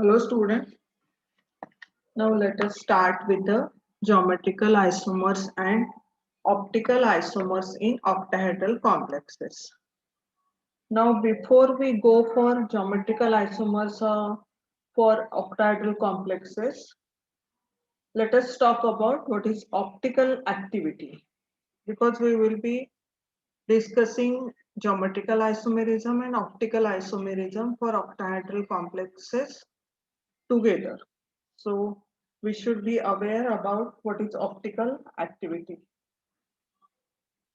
Hello students. Now let us start with the geometrical isomers and optical isomers in octahedral complexes. Now before we go for geometrical isomers for octahedral complexes, let us talk about what is optical activity, because we will be discussing geometrical isomerism and optical isomerism for octahedral complexes together. So we should be aware about what is optical activity.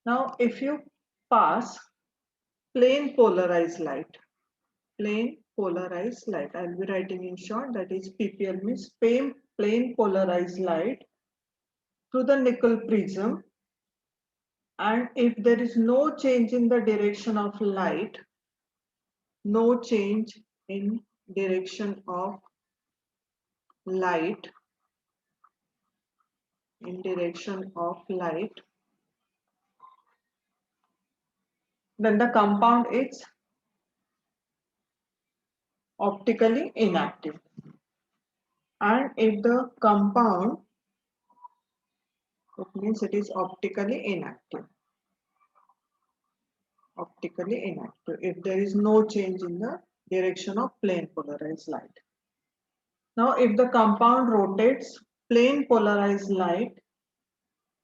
Now, if you pass plane polarized light, I'll be writing in short, that is PPL means plane polarized light through the nickel prism, and if there is no change in the direction of light, no change in direction of light, in direction of light, then the compound is optically inactive. And if the compound, it means it is optically inactive. Optically inactive if there is no change in the direction of plane polarized light. Now if the compound rotates plane polarized light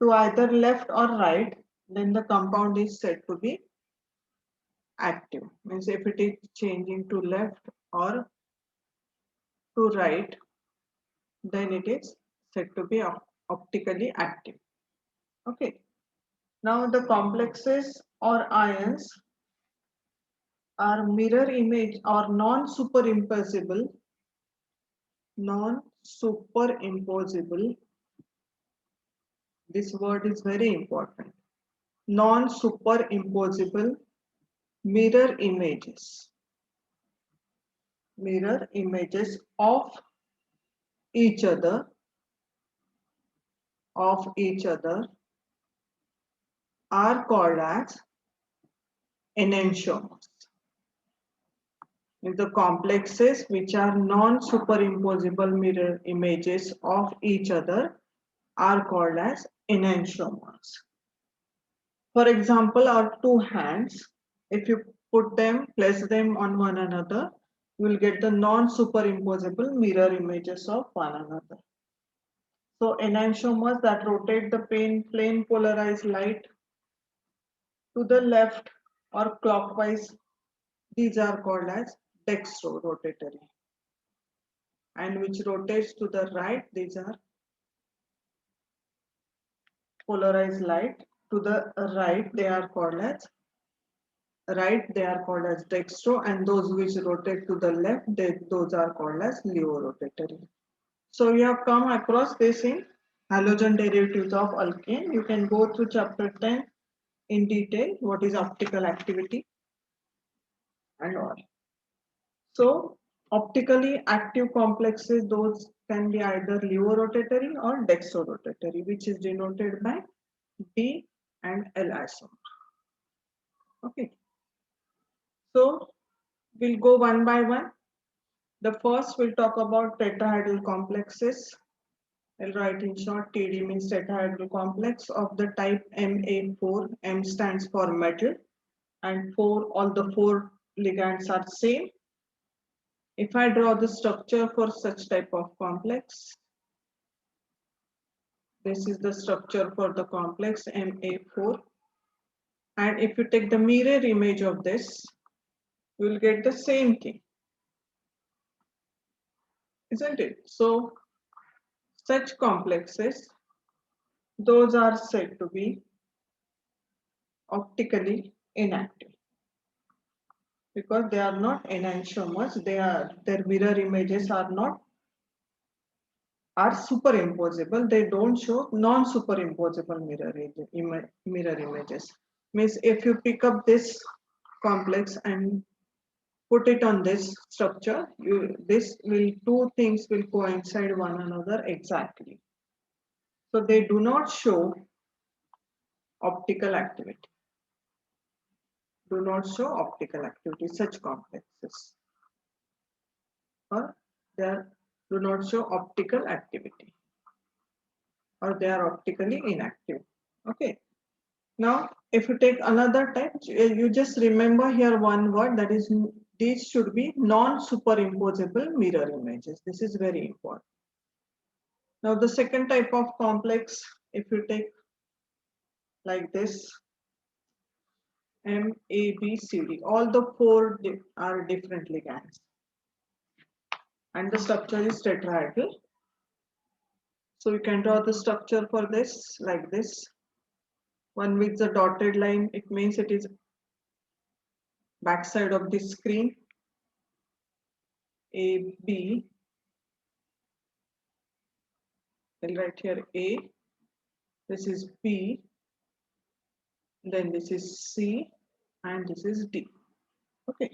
to either left or right, then the compound is said to be active. Means if it is changing to left or to right, then it is said to be optically active. Okay. Now the complexes or ions are mirror image or non-superimposable. This word is very important. Non-superimposable mirror images each other, of each other are called as enantiomers. The complexes which are non-superimposable mirror images of each other are called as enantiomers. For example, our two hands, if you place them on one another, you will get the non-superimposable mirror images of one another. So enantiomers that rotate the plane polarized light to the left or clockwise, these are called as dextrorotatory. And which rotates to the right, these are polarized light. To the right, they are called as dextro, and those which rotate to the left, those are called as levorotatory. So you have come across this in halogen derivatives of alkane. You can go through chapter 10 in detail, what is optical activity and all. So optically active complexes, those can be either levorotatory or dextrorotatory, which is denoted by D and L isomer. Okay. So we'll go one by one. The first we'll talk about tetrahedral complexes. I'll write in short, TD means tetrahedral complex of the type Ma4. M stands for metal, and all the four ligands are same. If I draw the structure for such type of complex, this is the structure for the complex Ma4. And if you take the mirror image of this, you will get the same thing, isn't it? So such complexes, those are said to be optically inactive because they are not enantiomers. Their mirror images are superimposable. They don't show non-superimposable mirror images. Means if you pick up this complex and put it on this structure, two things will coincide one another exactly. So they do not show optical activity. Do not show optical activity, such complexes. Or do not show optical activity, or they are optically inactive. Okay. Now, if you take another type, you just remember here one word, that is, these should be non-superimposable mirror images. This is very important. Now, the second type of complex, if you take like this, M, A, B, C, D, all the four are different ligands. And the structure is tetrahedral. So you can draw the structure for this like this. One with the dotted line, it means it is backside of the screen. A, B, I'll write here A, this is B, then this is C, and this is D. Okay.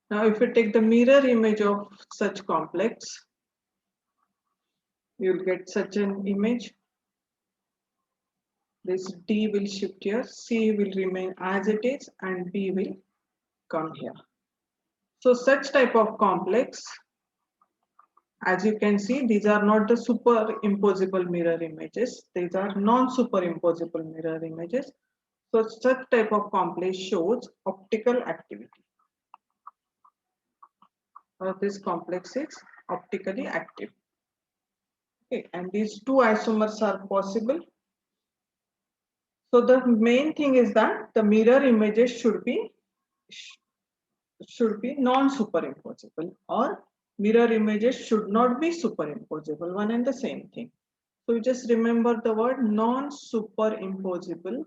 Now if you take the mirror image of such complex, you'll get such an image. This D will shift here, C will remain as it is, and B will come here. So such type of complex, as you can see, these are not the superimposable mirror images. These are non-superimposable mirror images. So such type of complex shows optical activity. This complex is optically active. Okay, and these two isomers are possible. So the main thing is that the mirror images should be non-superimposable, or mirror images should not be superimposable, one and the same thing. So you just remember the word non-superimposable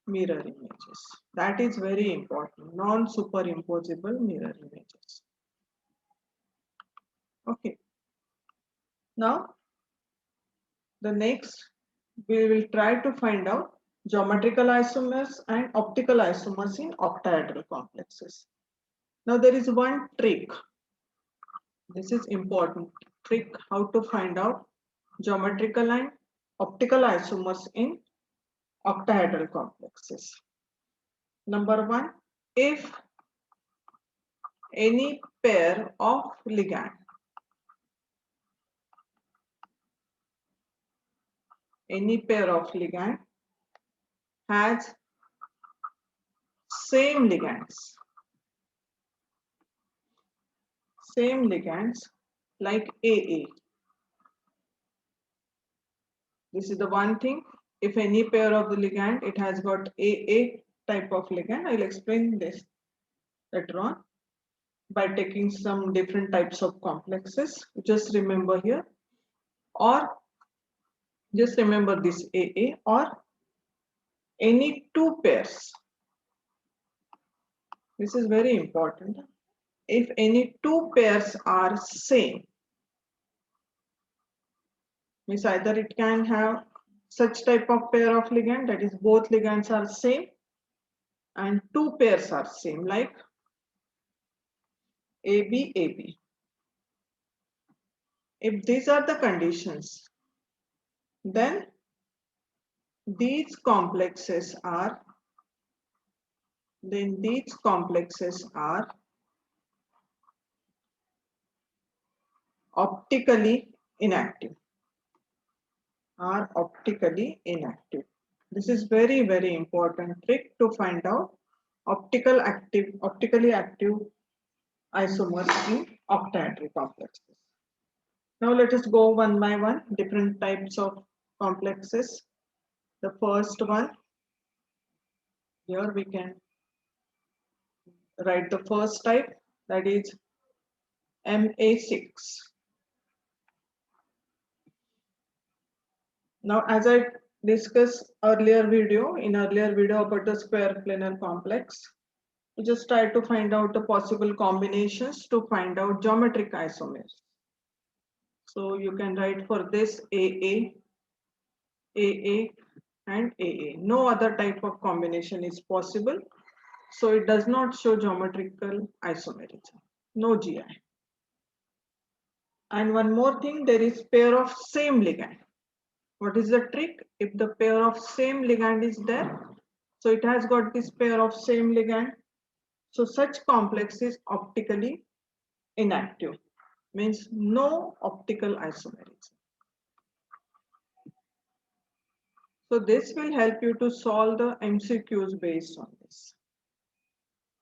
mirror images. That is very important. Non-superimposable mirror images. Okay. Now, the next, we will try to find out geometrical isomers and optical isomers in octahedral complexes. Now, there is one trick. This is important trick, how to find out geometrical and optical isomers in octahedral complexes. Number one, if any pair of ligand has same ligands like AA. This is the one thing. If any pair of the ligand, it has got AA type of ligand. I'll explain this later on by taking some different types of complexes. Just remember here, or just remember this AA, or any two pairs. This is very important. If any two pairs are same, means either it can have such type of pair of ligand, that is both ligands are same and two pairs are same, like AB, AB. If these are the conditions, then these complexes are optically inactive. This is very, very important trick to find out optically active isomers in octahedral complexes. Now let us go one by one, different types of complexes. The first one, here we can write the first type, that is MA6. Now, as I discussed in earlier video about the square planar complex, we just try to find out the possible combinations to find out geometric isomers. So you can write for this AA, AA, and AA. No other type of combination is possible. So it does not show geometrical isomerism. No GI. And one more thing, there is pair of same ligand. What is the trick? If the pair of same ligand is there, so it has got this pair of same ligand. So such complex is optically inactive. means no optical isomerism. So this will help you to solve the MCQs based on this.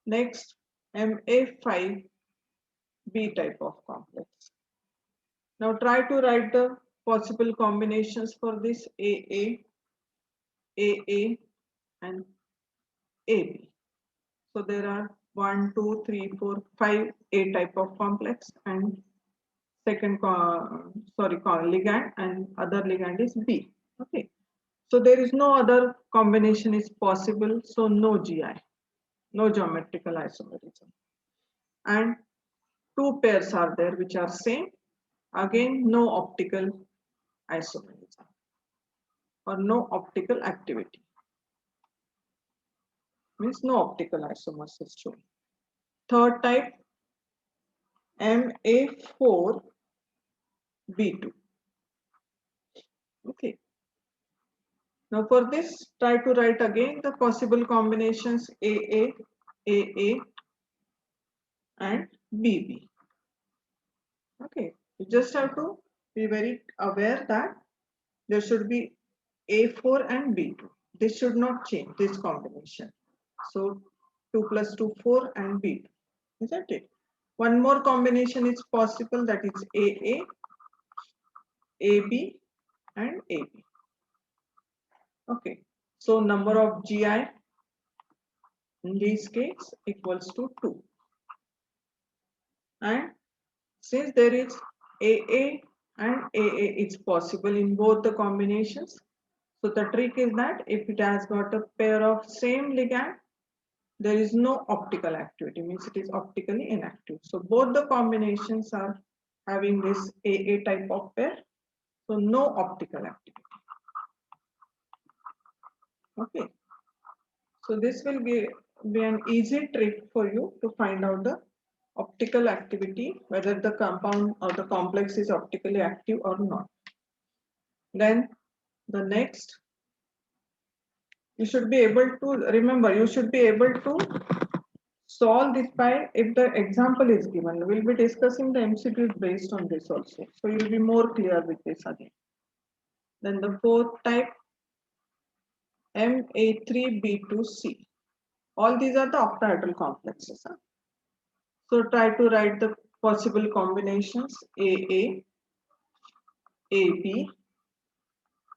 Next, MA5B type of complex. Now try to write the possible combinations for this AA, and AB. So there are 1, 2, 3, 4, 5 A type of complex and second ligand and other ligand is B. Okay. So there is no other combination is possible. So no GI, no geometrical isomerism. And two pairs are there which are same. Again, no optical isomerism or no optical activity. Means no optical isomers is shown. Third type, MA4B2. Okay. Now for this, try to write again the possible combinations AA, and BB. Okay. You just have to be very aware that there should be A4 and B2. This should not change, this combination. So 2 plus 2, 4 and B2. Isn't it? One more combination is possible, that is AA, AB and AB. Okay. So number of GI in this case equals to 2. And since there is AA and AA, it's possible in both the combinations. So the trick is that if it has got a pair of same ligand, there is no optical activity, means it is optically inactive. So both the combinations are having this AA type of pair, so no optical activity. Okay, so this will be an easy trick for you to find out the optical activity, whether the compound or the complex is optically active or not. Then the next, you should be able to remember, you should be able to solve this by, if the example is given, we'll be discussing the MCQs based on this also. So you'll be more clear with this again. Then the fourth type, MA3B2C. All these are the octahedral complexes. Huh? So try to write the possible combinations AA, AB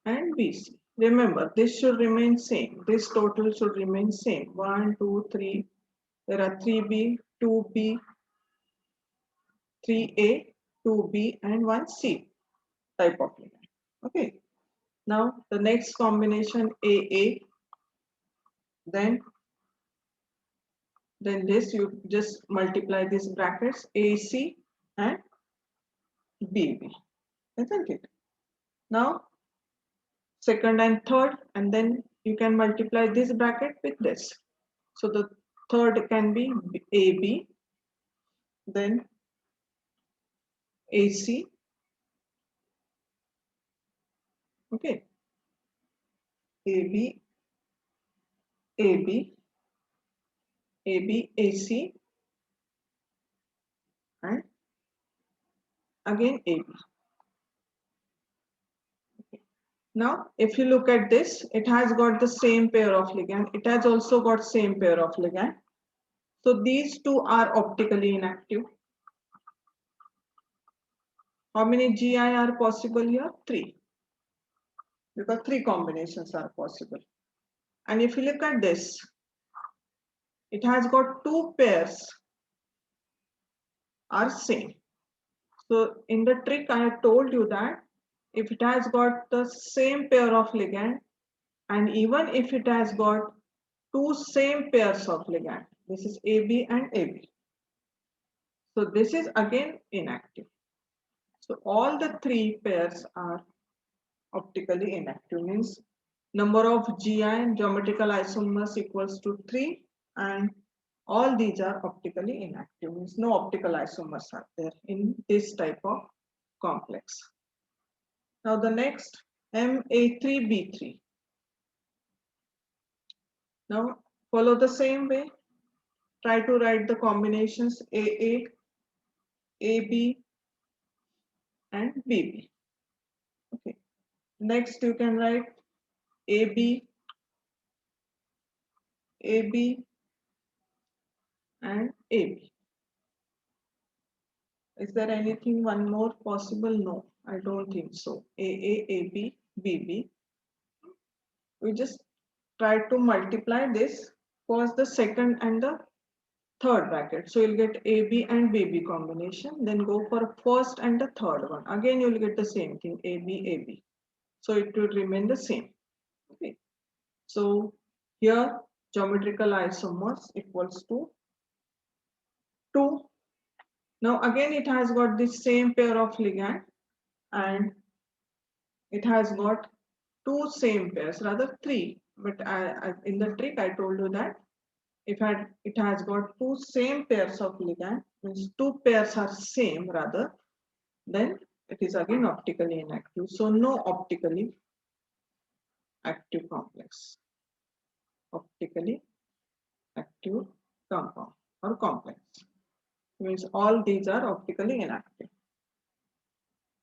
and BC. Remember, this should remain same. This total should remain same. 1, 2, 3. There are 3B, 2B, 3A, 2B and 1C type of ligand. Okay. Now the next combination AA, then this you just multiply these brackets AC and BB, isn't it? Now second and third, and then you can multiply this bracket with this. So the third can be AB, then AC, okay, AB, AB, AB, AC, and again AB. Now, if you look at this, it has got the same pair of ligand. It has also got same pair of ligand. So these two are optically inactive. How many GI are possible here? 3. Because 3 combinations are possible. And if you look at this, it has got 2 pairs are same. So in the trick, I have told you that if it has got the same pair of ligand, and even if it has got 2 same pairs of ligand, this is AB and AB. So this is again inactive. So all the 3 pairs are optically inactive, means number of GI and geometrical isomers equals to 3, and all these are optically inactive, means no optical isomers are there in this type of complex. Now the next, MA3B3. Now follow the same way. Try to write the combinations AA, AB and BB. Okay. Next you can write AB, AB and AB. Is there anything one more possible? No, I don't think so. AA, AB, BB. We just try to multiply this for the second and the third bracket. So you'll get AB and BB combination. Then go for first and the third one. Again, you'll get the same thing, AB, AB. So it will remain the same. Okay. So here geometrical isomers equals to 2. Now again it has got the same pair of ligand and it has got two same pairs, rather three. But in the trick I told you that if it has got two same pairs of ligand, means two pairs are same rather, then it is again optically inactive. So no optically active complex, optically active compound or complex. Means all these are optically inactive.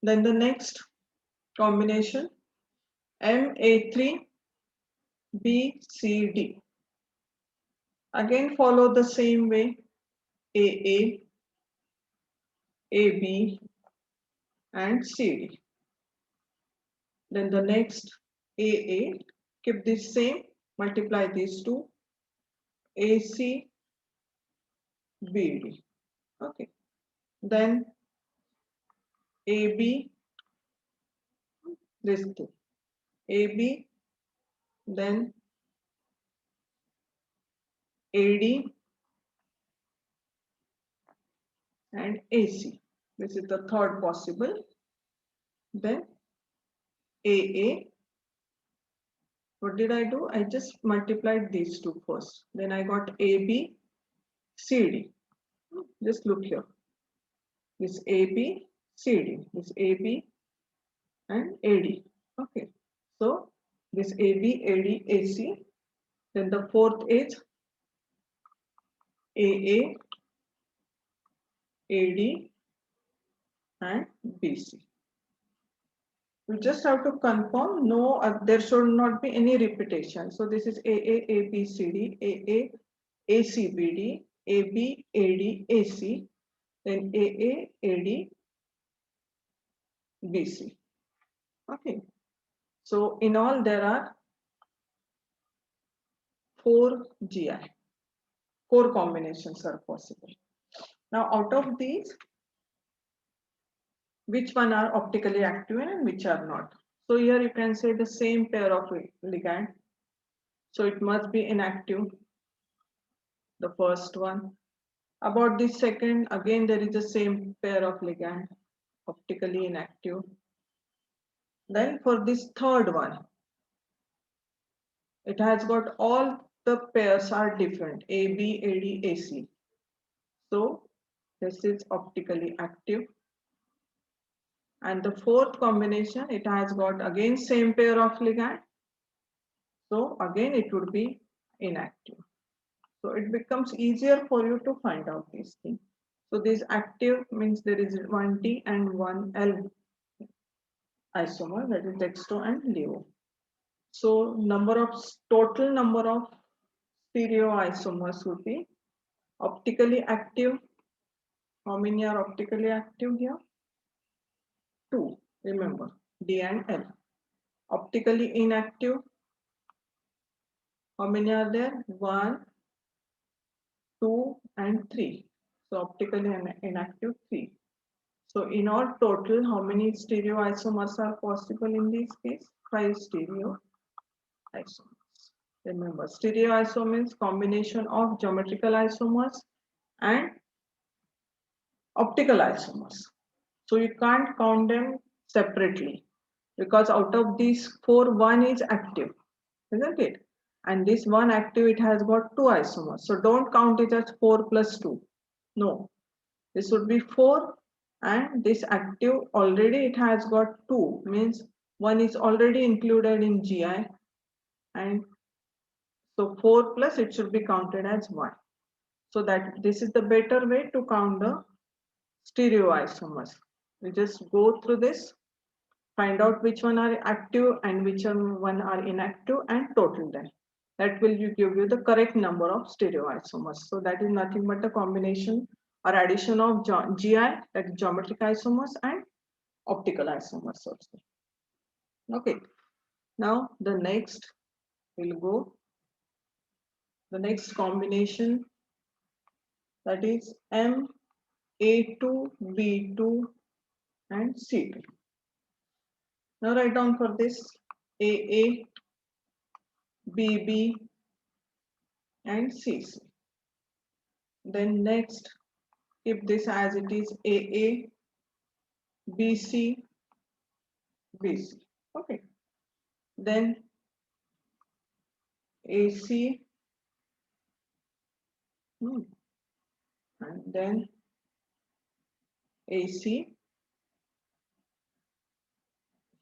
Then the next combination Ma3BCD. Again follow the same way, AA, AB and CD. Then the next AA, keep this same, multiply these two, AC, BD. Okay. Then AB, this two, AB, then AD and AC. This is the third possible. Then AA. What did I do? I just multiplied these two first. Then I got AB, CD. Just look here. This AB, CD. This AB and AD. Okay. So this AB, AD, AC. Then the fourth is AA, AD and BC. We just have to confirm no, there should not be any repetition. So this is AA, AB, CD, AA, AC, BD, AB, AD, AC, then AA, AD, BC. Okay. So in all there are 4 GI. 4 combinations are possible. Now out of these, which one are optically active and which are not? So here you can say the same pair of ligand. So it must be inactive, the first one. About the second, again there is the same pair of ligand, optically inactive. Then for this third one, it has got all the pairs are different, AB, AD, AC. So this is optically active. And the fourth combination, it has got again same pair of ligand. So again it would be inactive. So it becomes easier for you to find out these things. So this active means there is one D and one L isomer, that is dextro and leo. So total number of stereoisomers would be optically active. How many are optically active here? 2. Remember, D and L. Optically inactive. How many are there? 1, 2 and 3. So optically inactive 3. So in all total, how many stereoisomers are possible in this case? 5 stereoisomers. Remember, stereoisomer means combination of geometrical isomers and optical isomers. So you can't count them separately because out of these 4, one is active, isn't it? And this one active, it has got 2 isomers. So don't count it as 4 plus 2. No, this would be 4 and this active already it has got 2, means one is already included in GI, and so 4 plus it should be counted as 1. So that this is the better way to count the stereoisomers. We just go through this, find out which one are active and which one are inactive, and total them. That will give you the correct number of stereoisomers. So that is nothing but a combination or addition of GI, that is geometric isomers, and optical isomers also. Okay, now the next will go, the next combination, that is MA2B2 and C2. Now write down for this AA, BB and CC. Then next, keep this as it is, AA, BC, BC. Okay. Then AC, and then AC.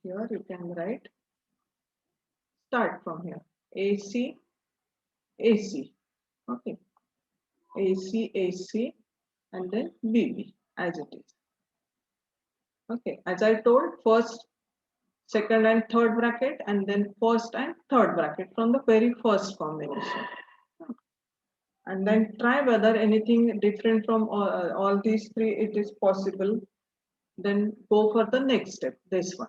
Here you can write, start from here, AC, AC. Okay. AC, AC, and then BB as it is. Okay. As I told, first, second and third bracket, and then first and third bracket from the very first combination. And then try whether anything different from all these three it is possible. Then go for the next step, this one.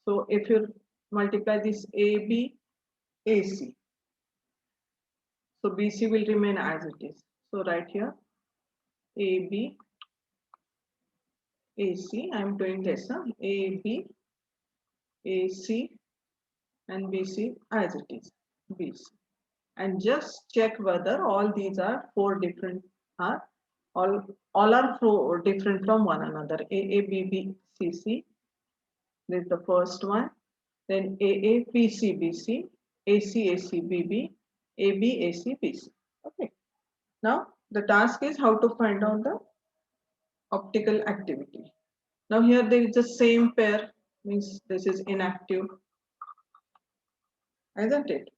So if you multiply this AB, AC, so BC will remain as it is. So right here, AB, AC, I am doing this, AB, AC, and BC as it is, BC. And just check whether all these are four different, are all are four different from one another. AA, BB, CC, this is the first one. Then AA, PC, BC, AC, AC, BB, AB, AC, BC. Okay. Now the task is how to find out the optical activity. Now here there is the same pair, means this is inactive, isn't it?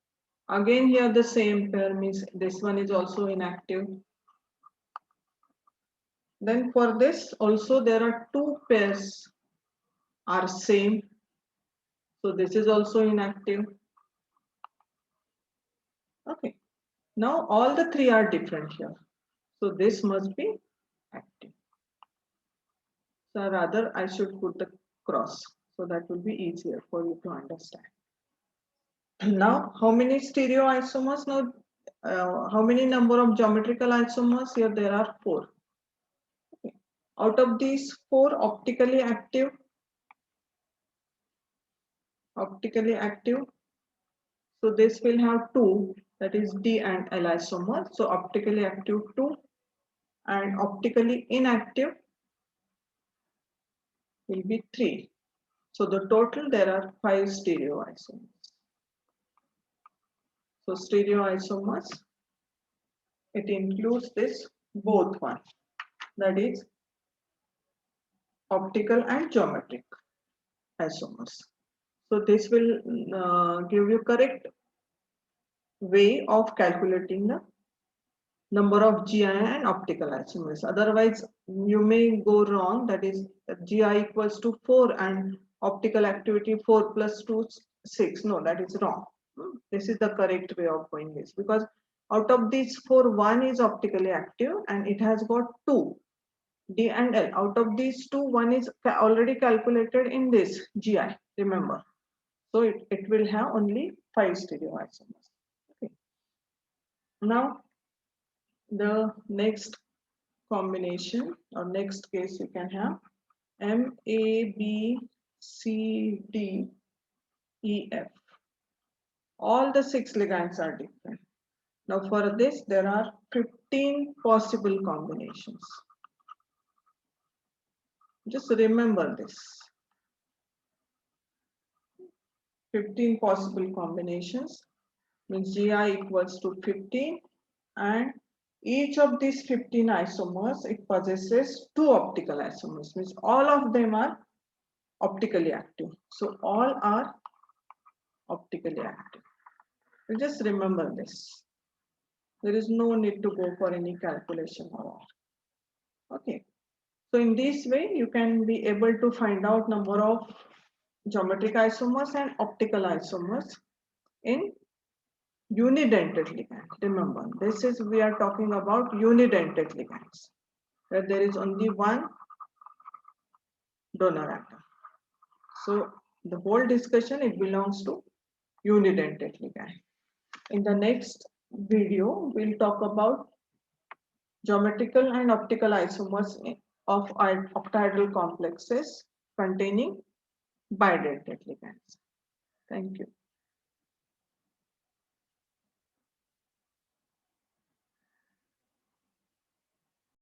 Again here the same pair, means this one is also inactive. Then for this also there are two pairs are same. So this is also inactive. Okay. Now all the three are different here. So this must be active. So rather I should put the cross. So that will be easier for you to understand. Now how many stereoisomers? Now how many number of geometrical isomers? Here there are four. Okay. Out of these four, optically active, so this will have two, that is D and L isomer. So optically active 2, and optically inactive will be 3. So the total there are 5 stereoisomers. So stereoisomers, it includes this both one, that is optical and geometric isomers. So this will give you correct way of calculating the number of GI and optical isomers. Otherwise, you may go wrong, that is GI equals to 4 and optical activity 4 plus 2, 6. No, that is wrong. This is the correct way of going this, because out of these 4, 1 is optically active and it has got 2, D and L. Out of these 2, 1 is already calculated in this GI, remember. So it will have only 5 stereoisomers. Okay. Now the next combination or next case you can have M, A, B, C, D, E, F. All the 6 ligands are different. Now for this there are 15 possible combinations. Just remember this. 15 possible combinations means GI equals to 15, and each of these 15 isomers, it possesses 2 optical isomers, means all of them are optically active. So all are optically active. You just remember this. There is no need to go for any calculation or all. Okay. So in this way, you can be able to find out number of geometric isomers and optical isomers in unidentate ligand. Remember, this is we are talking about unidentate ligands, where there is only one donor atom. So the whole discussion, it belongs to unidentate ligand. In the next video, we'll talk about geometrical and optical isomers of octahedral complexes containing bidentate ligands. Thank you.